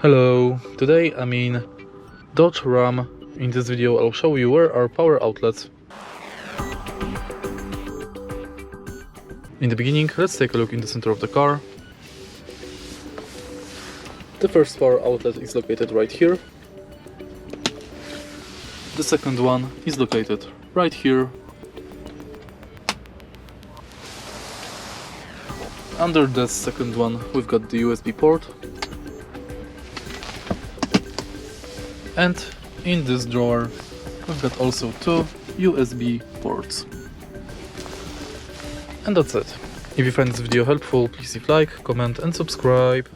Hello, today I'm in Dodge Ram. In this video I'll show you where are power outlets. In the beginning, let's take a look in the center of the car. The first power outlet is located right here. The second one is located right here. Under the second one we've got the USB port. And in this drawer we've got also two USB ports. And that's it. If you find this video helpful, please leave like, comment and subscribe.